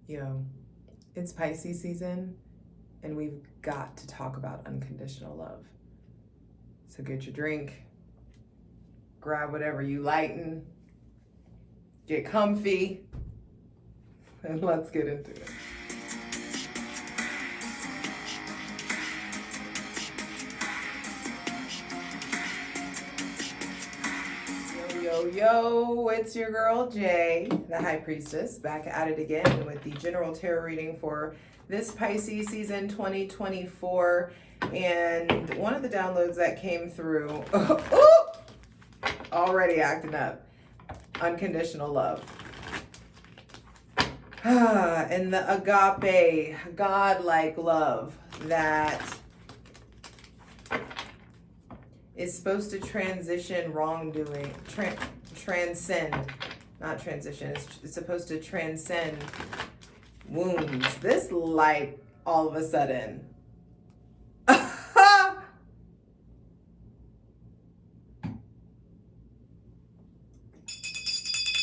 it's Pisces season, and we've got to talk about unconditional love. So get your drink, grab whatever you lighten, get comfy, and let's get into it. Yo, it's your girl Jay, the High Priestess, back at it again with the general tarot reading for this Pisces season 2024. And one of the downloads that came through, already acting up, unconditional love. And the agape, God-like love that is supposed to transition wrongdoing, transcend, not transition, it's supposed to transcend wounds. This light, all of a sudden, come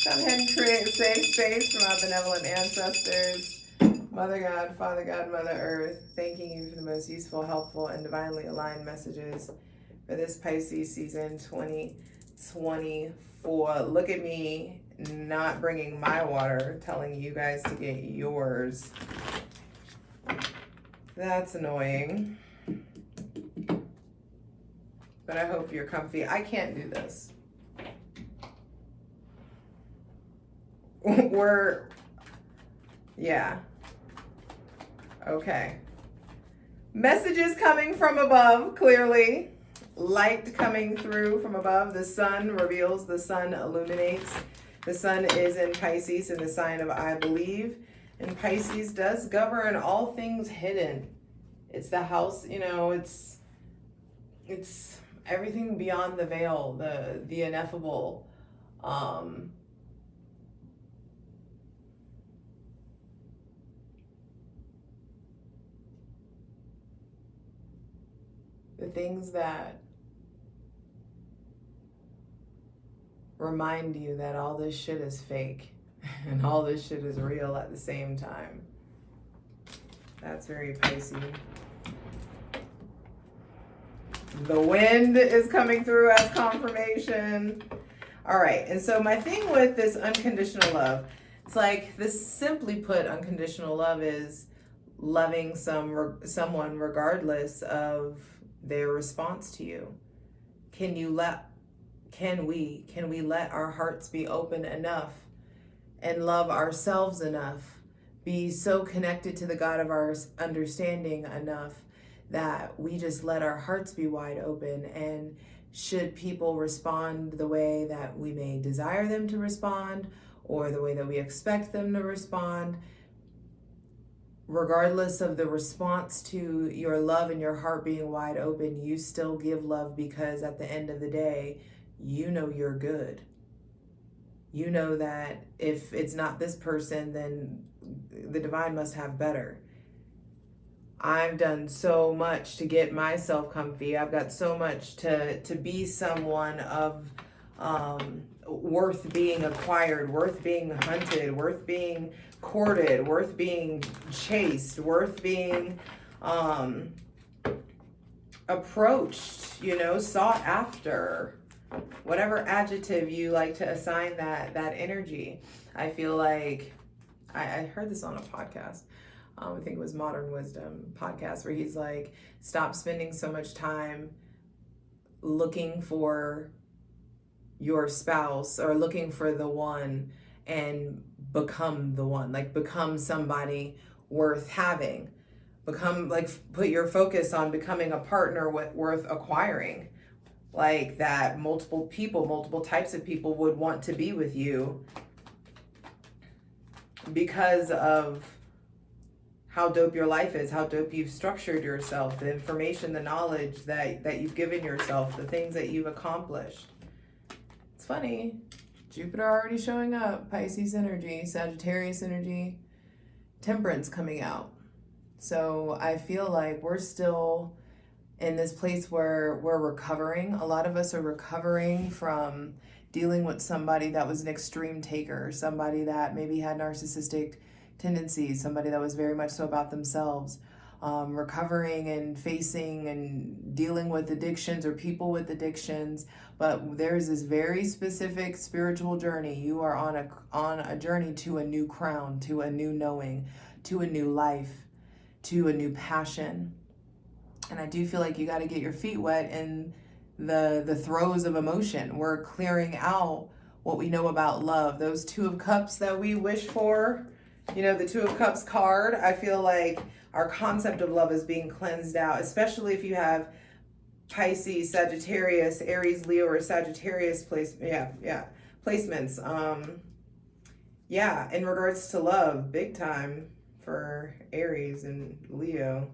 ahead and create a safe space from our benevolent ancestors, Mother God, Father God, Mother Earth, thanking you for the most useful, helpful, and divinely aligned messages for this Pisces season 2024. Look at me not bringing my water, telling you guys to get yours. That's annoying. But I hope you're comfy. I can't do this. Yeah. Okay. Messages coming from above, clearly. Light coming through from above. The sun reveals, the sun illuminates. The sun is in Pisces in the sign of I believe. And Pisces does govern all things hidden. It's the house, it's everything beyond the veil, the ineffable. The things that remind you that all this shit is fake and all this shit is real at the same time. That's very Pisces. The wind is coming through as confirmation. All right, and so my thing with this unconditional love, it's like this, simply put, unconditional love is loving someone regardless of their response to you. Can we let our hearts be open enough and love ourselves enough, be so connected to the God of our understanding enough that we just let our hearts be wide open, and should people respond the way that we may desire them to respond or the way that we expect them to respond, regardless of the response to your love and your heart being wide open, you still give love, because at the end of the day, you know you're good. You know that if it's not this person, then the divine must have better. I've done so much to get myself comfy. I've got so much to be someone of worth being acquired, worth being hunted, worth being courted, worth being chased, worth being approached, sought after, whatever adjective you like to assign that energy. I feel like I heard this on a podcast. I think it was Modern Wisdom podcast, where he's like, stop spending so much time looking for your spouse or looking for the one, and become the one. Like, become somebody worth having. Put your focus on becoming a partner worth acquiring. Like, that multiple types of people would want to be with you because of how dope your life is, how dope you've structured yourself, the information, the knowledge that you've given yourself, the things that you've accomplished. It's funny. Jupiter already showing up, Pisces energy, Sagittarius energy, Temperance coming out. So I feel like we're still in this place where we're recovering. A lot of us are recovering from dealing with somebody that was an extreme taker, somebody that maybe had narcissistic tendencies, somebody that was very much so about themselves, recovering and facing and dealing with addictions or people with addictions. But there's this very specific spiritual journey. You are on a journey to a new crown, to a new knowing, to a new life, to a new passion. And I do feel like you got to get your feet wet in the throes of emotion. We're clearing out what we know about love. Those Two of Cups that we wish for, the Two of Cups card, I feel like our concept of love is being cleansed out, especially if you have Pisces, Sagittarius, Aries, Leo, or Sagittarius placements. In regards to love, big time for Aries and Leo.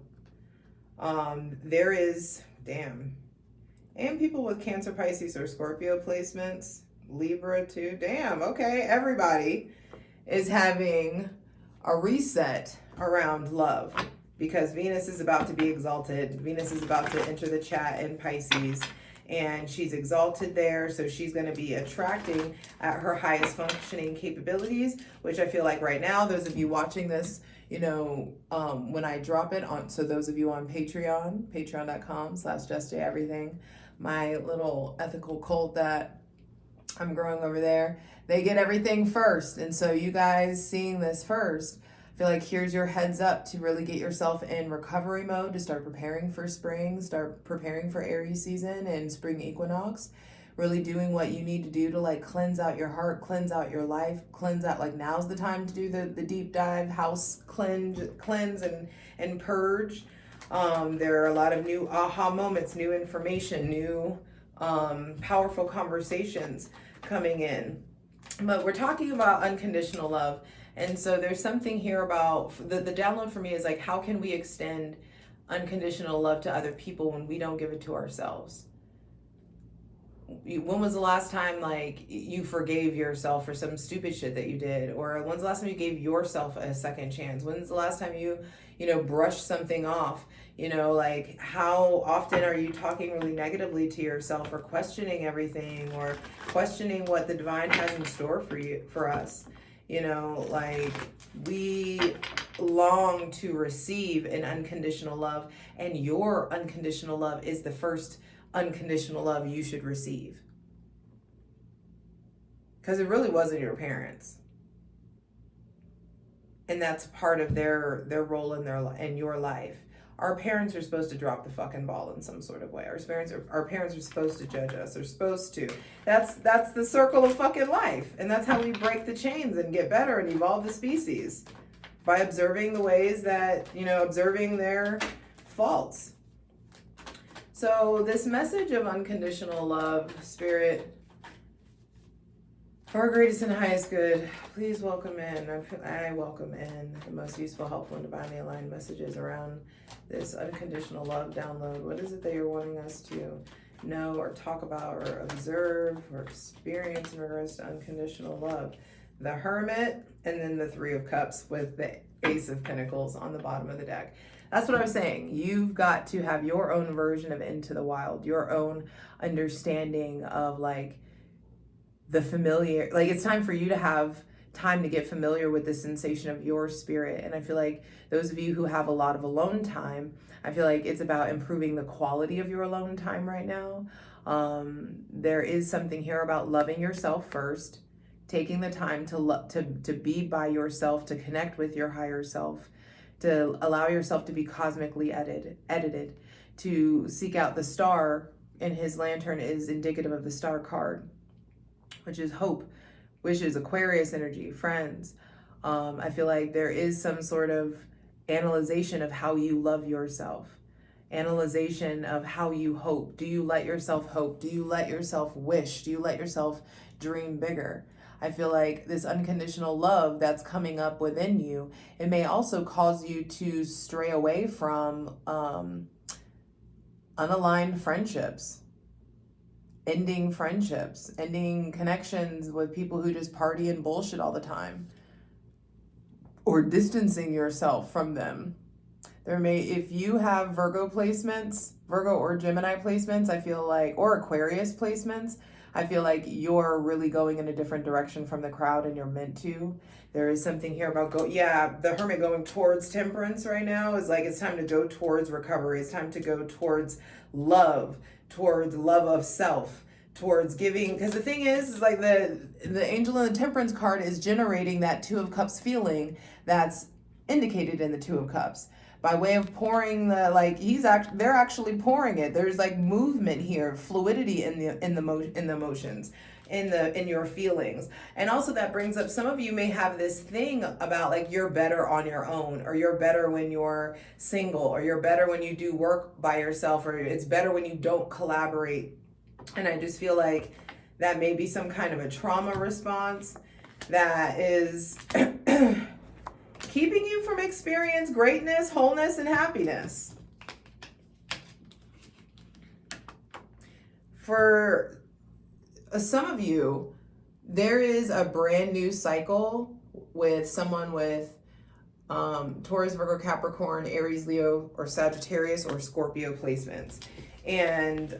There is, and people with Cancer, Pisces, or Scorpio placements, Libra too. Okay, everybody is having a reset around love because Venus is about to be exalted. Venus is about to enter the chat in Pisces, and she's exalted there, so she's going to be attracting at her highest functioning capabilities, which I feel like right now, those of you watching this, when I drop it on, so those of you on Patreon, patreon.com/JustJEverything, my little ethical cult that I'm growing over there, they get everything first. And so you guys seeing this first, I feel like here's your heads up to really get yourself in recovery mode, to start preparing for spring, start preparing for Aries season and spring equinox, really doing what you need to do to like cleanse out your heart, cleanse out your life, cleanse out, like now's the time to do the deep dive, house cleanse and purge. There are a lot of new aha moments, new information, new powerful conversations coming in. But we're talking about unconditional love. And so there's something here about, the download for me is like, how can we extend unconditional love to other people when we don't give it to ourselves? When was the last time like you forgave yourself for some stupid shit that you did? Or when's the last time you gave yourself a second chance? When's the last time you brushed something off? Like how often are you talking really negatively to yourself, or questioning everything, or questioning what the divine has in store for us? Like we long to receive an unconditional love, and your unconditional love is the first unconditional love you should receive, because it really wasn't your parents, and that's part of their role in your life. Our parents are supposed to drop the fucking ball in some sort of way. Our parents are supposed to judge us. They're supposed to. That's the circle of fucking life, and that's how we break the chains and get better and evolve the species, by observing the ways that observing their faults. So this message of unconditional love, Spirit, for our greatest and highest good, please welcome in. I welcome in the most useful, helpful, and divinely aligned messages around this unconditional love download. What is it that you're wanting us to know or talk about or observe or experience in regards to unconditional love? The Hermit, and then the Three of Cups with the Ace of Pentacles on the bottom of the deck. That's what I was saying. You've got to have your own version of Into the Wild, your own understanding of like the familiar, like it's time for you to have time to get familiar with the sensation of your spirit. And I feel like those of you who have a lot of alone time, I feel like it's about improving the quality of your alone time right now. There is something here about loving yourself first, taking the time to be by yourself, to connect with your higher self, to allow yourself to be cosmically edited, to seek out the star, and his lantern is indicative of the star card, which is hope, which is Aquarius energy, friends. I feel like there is some sort of analyzation of how you love yourself, analyzation of how you hope. Do you let yourself hope? Do you let yourself wish? Do you let yourself dream bigger? I feel like this unconditional love that's coming up within you, it may also cause you to stray away from unaligned friendships, ending connections with people who just party and bullshit all the time, or distancing yourself from them. If you have Virgo placements, Virgo or Gemini placements, I feel like, or Aquarius placements, I feel like you're really going in a different direction from the crowd, and you're meant to. There is something here about the Hermit going towards temperance right now is like, it's time to go towards recovery. It's time to go towards love of self, towards giving. Because the thing is like the Angel in the Temperance card is generating that Two of Cups feeling that's indicated in the Two of Cups by way of pouring they're actually pouring it. There's like movement here, fluidity in the emotions, in your feelings. And also that brings up, some of you may have this thing about like, you're better on your own, or you're better when you're single, or you're better when you do work by yourself, or it's better when you don't collaborate. And I just feel like that may be some kind of a trauma response that is keeping you from experience greatness, wholeness, and happiness. For some of you, there is a brand new cycle with someone with Taurus, Virgo, Capricorn, Aries, Leo, or Sagittarius, or Scorpio placements. And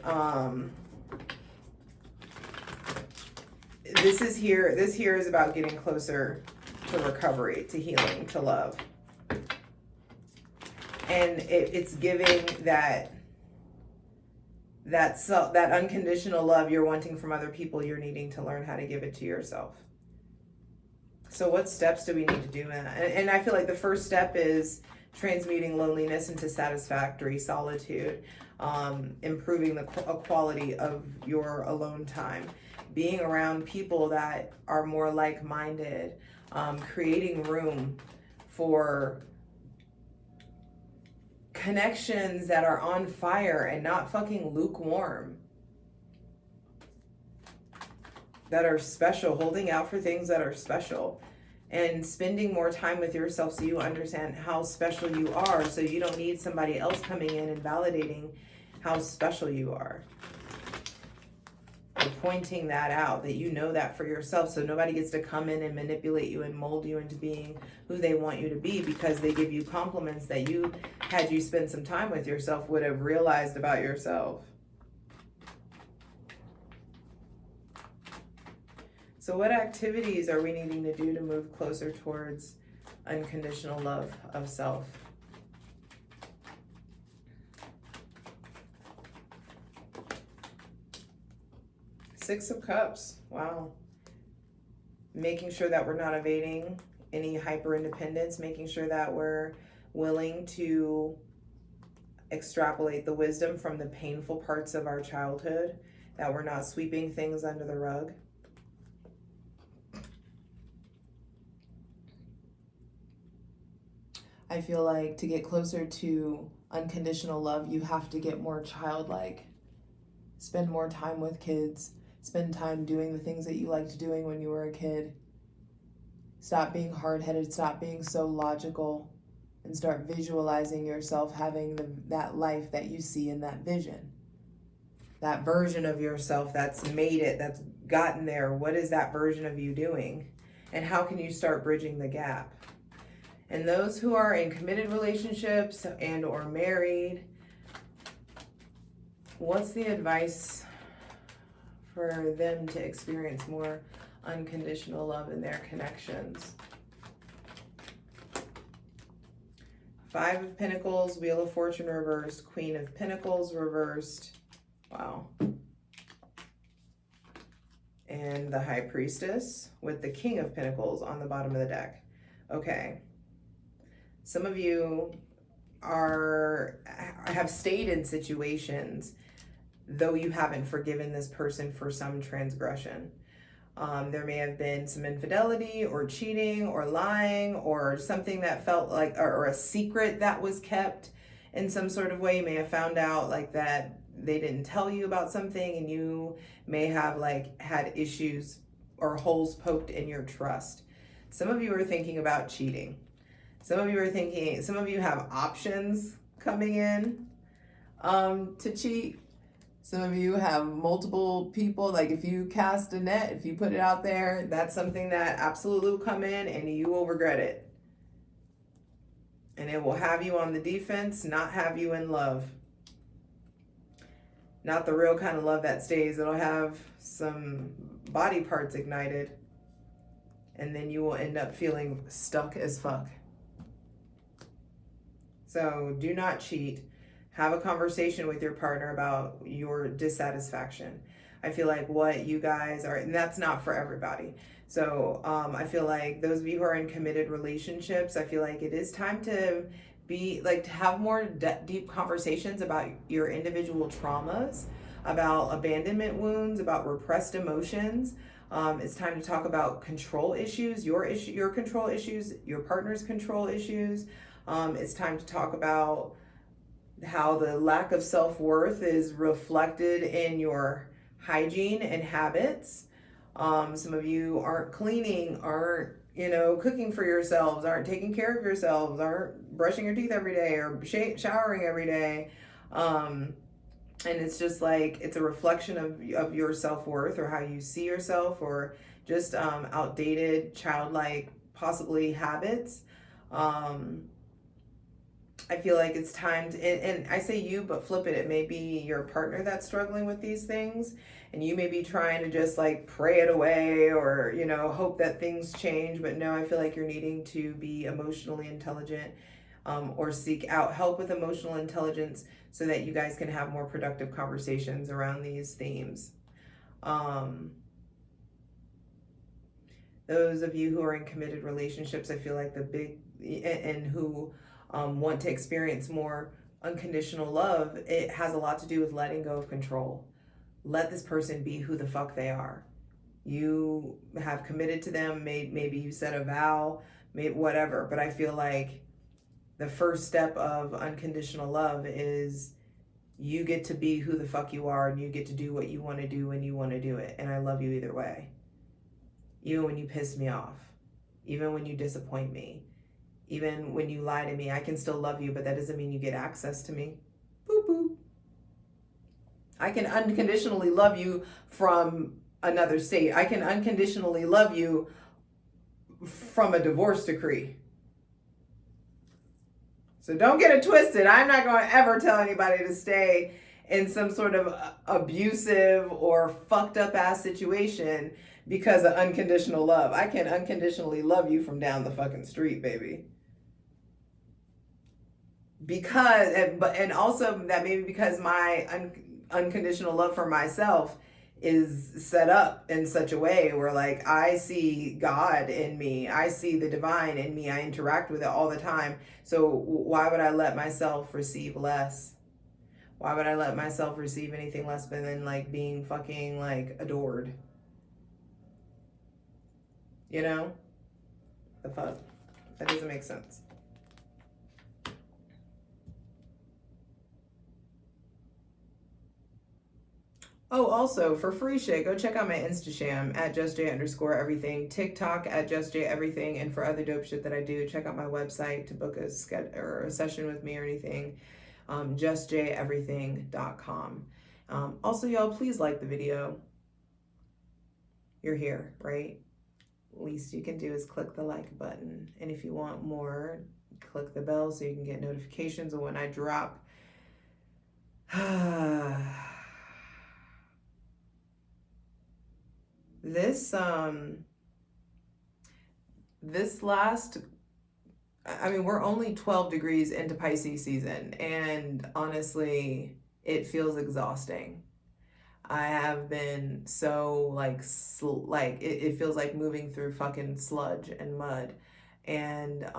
this here is about getting closer to recovery, to healing, to love. And it's giving that unconditional love you're wanting from other people, you're needing to learn how to give it to yourself. So what steps do we need to do in that? And I feel like the first step is transmuting loneliness into satisfactory solitude, improving the quality of your alone time, being around people that are more like-minded, creating room for connections that are on fire and not fucking lukewarm, that are special, holding out for things that are special, and spending more time with yourself so you understand how special you are, so you don't need somebody else coming in and validating how special you are. And pointing that out, that you know that for yourself, so nobody gets to come in and manipulate you and mold you into being who they want you to be, because they give you compliments that you, had you spend some time with yourself, would have realized about yourself. So what activities are we needing to do to move closer towards unconditional love of self? Six of Cups. Wow. Making sure that we're not evading any hyper independence, making sure that we're willing to extrapolate the wisdom from the painful parts of our childhood, that we're not sweeping things under the rug. I feel like to get closer to unconditional love, you have to get more childlike. Spend more time with kids. Spend time doing the things that you liked doing when you were a kid. Stop being hard-headed. Stop being so logical. And start visualizing yourself having that life that you see in that vision. That version of yourself that's made it, that's gotten there. What is that version of you doing? And how can you start bridging the gap? And those who are in committed relationships and or married, what's the advice for them to experience more unconditional love in their connections? Five of Pentacles, Wheel of Fortune reversed, Queen of Pentacles reversed. Wow. And the High Priestess with the King of Pentacles on the bottom of the deck. Okay. Some of you have stayed in situations, though you haven't forgiven this person for some transgression. There may have been some infidelity or cheating or lying or something that felt like, or a secret that was kept in some sort of way. You may have found out like that they didn't tell you about something, and you may have like had issues or holes poked in your trust. Some of you are thinking about cheating. Some of you have options coming in to cheat. Some of you have multiple people, like if you cast a net, if you put it out there, that's something that absolutely will come in and you will regret it. And it will have you on the defense, not have you in love. Not the real kind of love that stays. It'll have some body parts ignited. And then you will end up feeling stuck as fuck. So do not cheat. Have a conversation with your partner about your dissatisfaction. I feel like what you guys are, and that's not for everybody. So I feel like those of you who are in committed relationships, I feel like it is time to be like to have more deep conversations about your individual traumas, about abandonment wounds, about repressed emotions. It's time to talk about control issues, your control issues, your partner's control issues. It's time to talk about how the lack of self-worth is reflected in your hygiene and habits. Some of you aren't cleaning, aren't, cooking for yourselves, aren't taking care of yourselves, aren't brushing your teeth every day or showering every day. And it's just like, it's a reflection of your self-worth or how you see yourself, or just outdated, childlike, possibly habits. I feel like it's time to, and I say you, but flip it. It may be your partner that's struggling with these things, and you may be trying to just like pray it away or, hope that things change. But no, I feel like you're needing to be emotionally intelligent, or seek out help with emotional intelligence so that you guys can have more productive conversations around these themes. Those of you who are in committed relationships, I feel like and who want to experience more unconditional love, it has a lot to do with letting go of control. Let this person be who the fuck they are. You have committed to them, maybe you said a vow, maybe whatever, but I feel like the first step of unconditional love is you get to be who the fuck you are, and you get to do what you want to do when you want to do it. And I love you either way. Even when you piss me off, even when you disappoint me, even when you lie to me, I can still love you, but that doesn't mean you get access to me. Boop, boop. I can unconditionally love you from another state. I can unconditionally love you from a divorce decree. So don't get it twisted. I'm not going to ever tell anybody to stay in some sort of abusive or fucked up ass situation because of unconditional love. I can unconditionally love you from down the fucking street, baby. And also that maybe because my unconditional love for myself is set up in such a way where like I see God in me, I see the divine in me, I interact with it all the time. So why would I let myself receive less? Why would I let myself receive anything less than like being fucking like adored? The fuck? That doesn't make sense. Oh, also, for free shit, go check out my Instasham at JustJ_everything, TikTok at JustJEverything, and for other dope shit that I do, check out my website to book a session with me or anything, JustJEverything.com. Also, y'all, please like the video. You're here, right? Least you can do is click the like button. And if you want more, click the bell so you can get notifications of when I drop. This last, we're only 12 degrees into Pisces season, and honestly, it feels exhausting. I have been so it feels like moving through fucking sludge and mud, and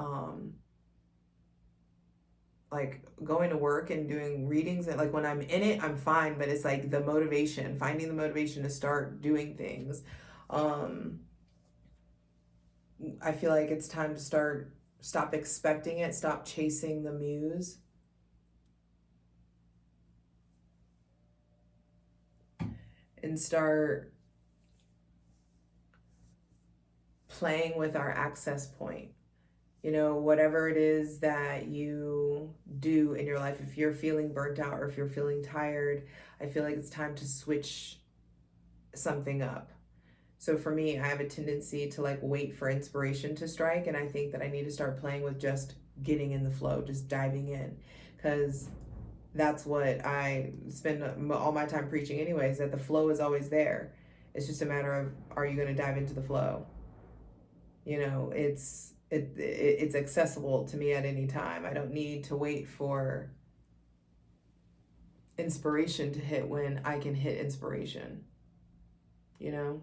like going to work and doing readings, and like when I'm in it, I'm fine, but it's like finding the motivation to start doing things. I feel like it's time to stop expecting it, stop chasing the muse. And start playing with our access point. Whatever it is that you do in your life, if you're feeling burnt out or if you're feeling tired, I feel like it's time to switch something up. So for me, I have a tendency to like wait for inspiration to strike, and I think that I need to start playing with just getting in the flow, just diving in, because that's what I spend all my time preaching anyways, that the flow is always there. It's just a matter of, are you going to dive into the flow? You know, it's accessible to me at any time. I don't need to wait for inspiration to hit when I can hit inspiration. You know?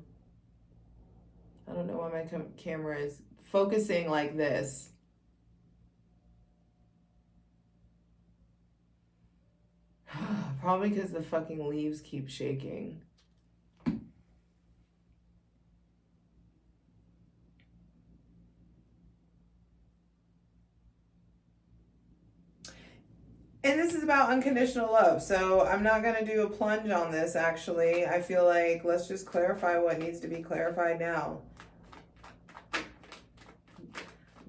I don't know why my camera is focusing like this. Probably because the fucking leaves keep shaking. And this is about unconditional love. So I'm not going to do a plunge on this, actually. I feel like let's just clarify what needs to be clarified now.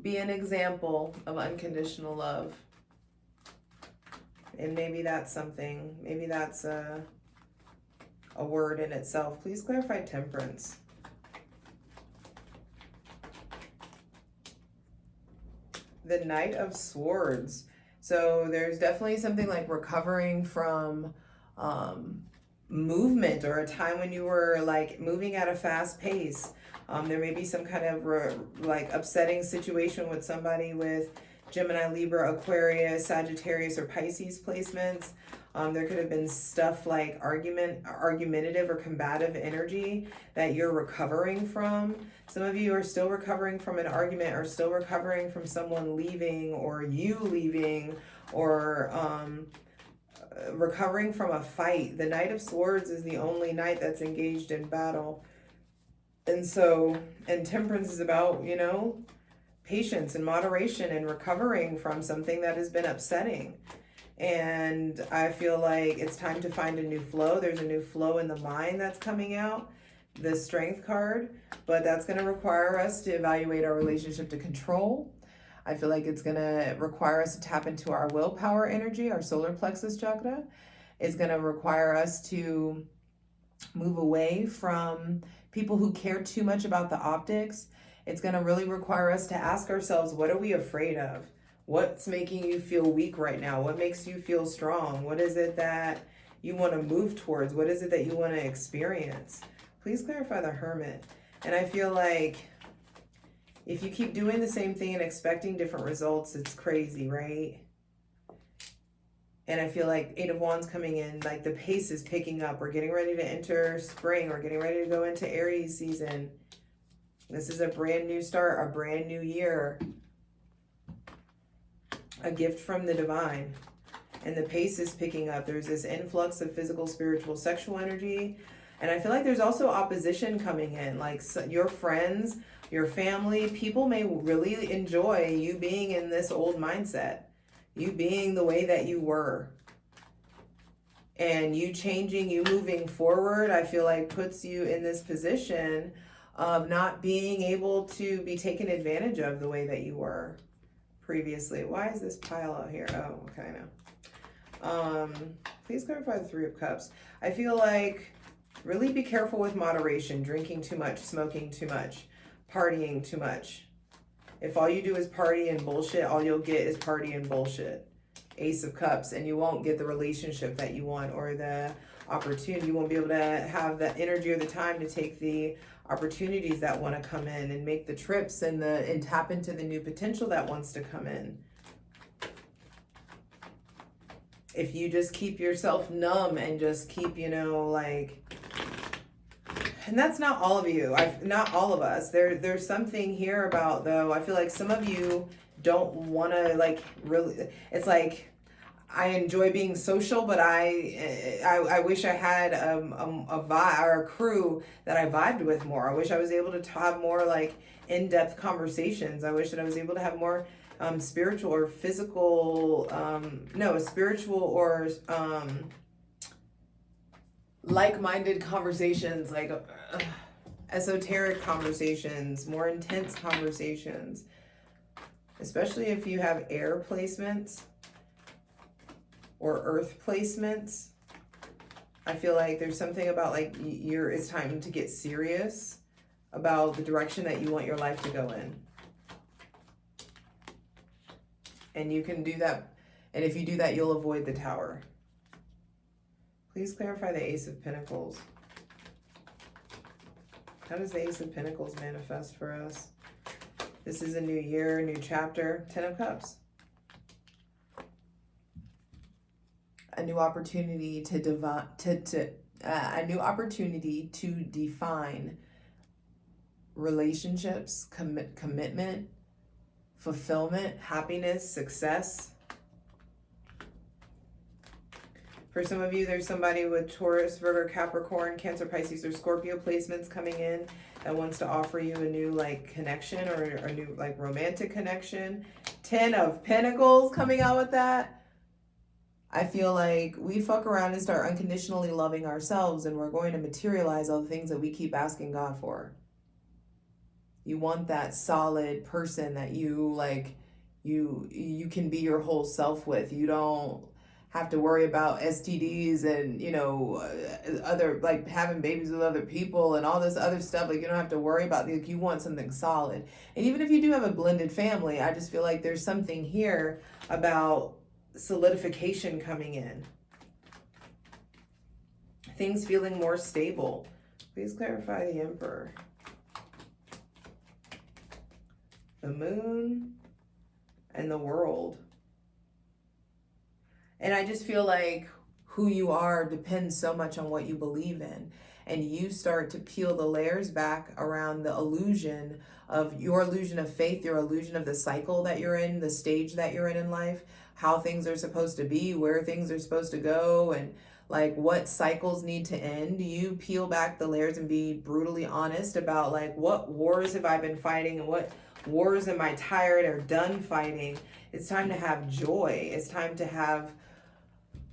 Be an example of unconditional love. And maybe that's something. Maybe that's a word in itself. Please clarify temperance. The Knight of Swords. So there's definitely something like recovering from movement, or a time when you were like moving at a fast pace. There may be some kind of like upsetting situation with somebody with Gemini, Libra, Aquarius, Sagittarius, or Pisces placements. There could have been stuff like argumentative or combative energy that you're recovering from. Some of you are still recovering from an argument, or still recovering from someone leaving, or you leaving, or recovering from a fight. The Knight of Swords is the only knight that's engaged in battle. And so, and temperance is about, you know, patience and moderation and recovering from something that has been upsetting. And I feel like it's time to find a new flow. There's a new flow in the mind that's coming out, the Strength card, but that's going to require us to evaluate our relationship to control. I feel like it's going to require us to tap into our willpower energy, our solar plexus chakra. It's going to require us to move away from people who care too much about the optics. It's going to really require us to ask ourselves, what are we afraid of? What's making you feel weak right now? What makes you feel strong? What is it that you want to move towards? What is it that you want to experience? Please clarify the Hermit. And I feel like if you keep doing the same thing and expecting different results, it's crazy, right? And I feel like Eight of Wands coming in, like the pace is picking up. We're getting ready to enter spring. We're getting ready to go into Aries season. This is a brand new start, a brand new year. A gift from the divine. And the pace is picking up. There's this influx of physical, spiritual, sexual energy. And I feel like there's also opposition coming in. Like your friends, your family, people may really enjoy you being in this old mindset. You being the way that you were. And you changing, you moving forward, I feel like puts you in this position of not being able to be taken advantage of the way that you were previously. Why is this pile out here? Oh, okay, I know. Please clarify the Three of Cups. I feel like really be careful with moderation, drinking too much, smoking too much, partying too much. If all you do is party and bullshit, all you'll get is party and bullshit. Ace of Cups, and you won't get the relationship that you want or the opportunity. You won't be able to have the energy or the time to take the opportunities that want to come in and make the trips and tap into the new potential that wants to come in. If you just keep yourself numb and just keep, you know, like, and that's not all of you. Not all of us. There's something here about, though, I feel like some of you don't want to, like, really, it's like, I enjoy being social, but I wish I had a vibe or a crew that I vibed with more. I wish I was able to have more like in-depth conversations. I wish that I was able to have more spiritual or physical, spiritual or like-minded conversations, like esoteric conversations, more intense conversations, especially if you have air placements or earth placements. I feel like there's something about like it's time to get serious about the direction that you want your life to go in. And you can do that. And if you do that, you'll avoid the Tower. Please clarify the Ace of Pentacles. How does the Ace of Pentacles manifest for us? This is a new year, a new chapter. 10 of Cups. A new opportunity to define relationships, commitment, fulfillment, happiness, success. For some of you, there's somebody with Taurus, Virgo, Capricorn, Cancer, Pisces, or Scorpio placements coming in that wants to offer you a new connection or a new romantic connection. 10 of Pentacles coming out with that. I feel like we fuck around and start unconditionally loving ourselves, and we're going to materialize all the things that we keep asking God for. You want that solid person that you you can be your whole self with. You don't have to worry about STDs and, other, having babies with other people and all this other stuff. You don't have to worry about, you want something solid. And even if you do have a blended family, I just feel like there's something here about solidification coming in. Things feeling more stable. Please clarify the Emperor. The Moon and the World. And I just feel like who you are depends so much on what you believe in. And you start to peel the layers back around the illusion of your illusion of faith, your illusion of the cycle that you're in, the stage that you're in life, how things are supposed to be, where things are supposed to go, and what cycles need to end. You peel back the layers and be brutally honest about what wars have I been fighting and what wars am I tired or done fighting. It's time to have joy. It's time to have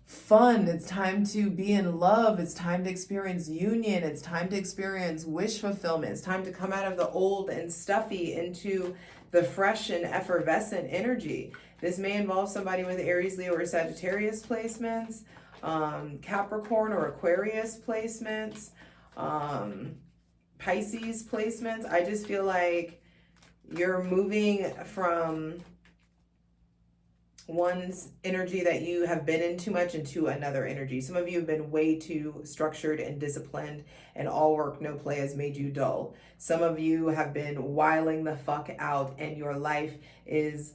fun. It's time to be in love. It's time to experience union. It's time to experience wish fulfillment. It's time to come out of the old and stuffy into the fresh and effervescent energy. This may involve somebody with Aries, Leo, or Sagittarius placements, Capricorn or Aquarius placements, Pisces placements. I just feel like you're moving from one's energy that you have been in too much into another energy. Some of you have been way too structured and disciplined, and all work, no play has made you dull. Some of you have been wiling the fuck out, and your life is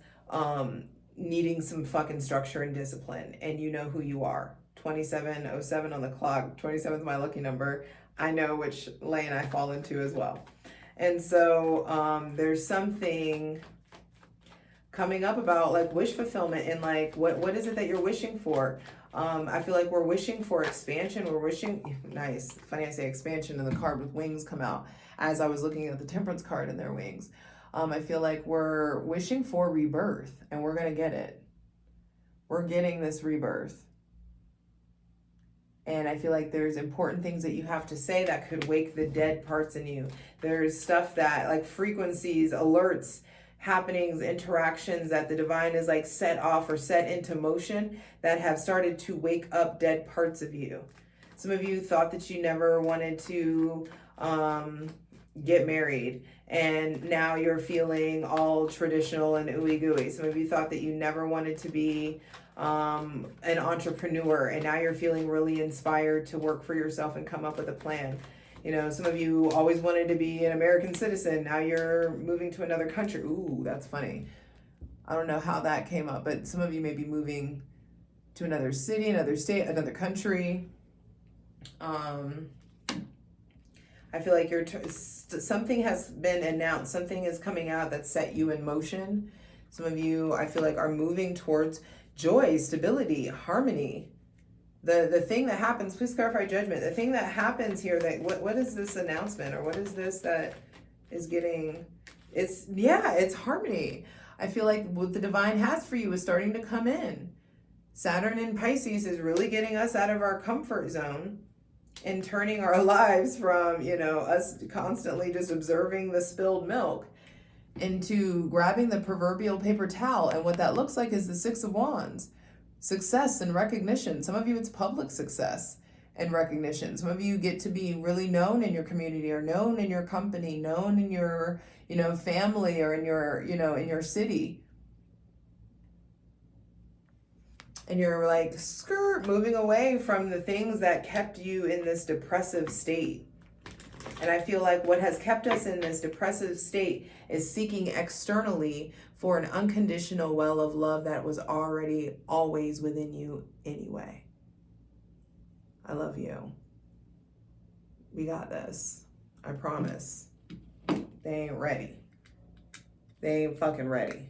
needing some fucking structure and discipline, and you know who you are. 2707 on the clock. 27 is my lucky number. I know which lane I fall into as well. And so there's something coming up about wish fulfillment and what is it that you're wishing for? I feel like we're wishing for expansion. We're wishing, nice, funny I say expansion and the card with wings come out as I was looking at the Temperance card and their wings. I feel like we're wishing for rebirth, and we're going to get it. We're getting this rebirth. And I feel like there's important things that you have to say that could wake the dead parts in you. There's stuff that frequencies, alerts, happenings, interactions that the divine is set off or set into motion that have started to wake up dead parts of you. Some of you thought that you never wanted to get married, and now you're feeling all traditional and ooey gooey. Some of you thought that you never wanted to be an entrepreneur, and now you're feeling really inspired to work for yourself and come up with a plan. Some of you always wanted to be an American citizen. Now you're moving to another country. Ooh, that's funny. I don't know how that came up, but some of you may be moving to another city, another state, another country. I feel like something has been announced. Something is coming out that set you in motion. Some of you, I feel like, are moving towards joy, stability, harmony. The thing that happens, please clarify judgment. The thing that happens here, what is this announcement, or what is this that is getting, it's harmony. I feel like what the divine has for you is starting to come in. Saturn in Pisces is really getting us out of our comfort zone and turning our lives from, us constantly just observing the spilled milk into grabbing the proverbial paper towel. And what that looks like is the Six of Wands. Success and recognition. Some of you, it's public success and recognition. Some of you get to be really known in your community, or known in your company, known in your, family, or in your, in your city. And you're like, moving away from the things that kept you in this depressive state. And I feel like what has kept us in this depressive state is seeking externally for an unconditional well of love that was already always within you anyway. I love you. We got this. I promise. They ain't ready. They ain't fucking ready.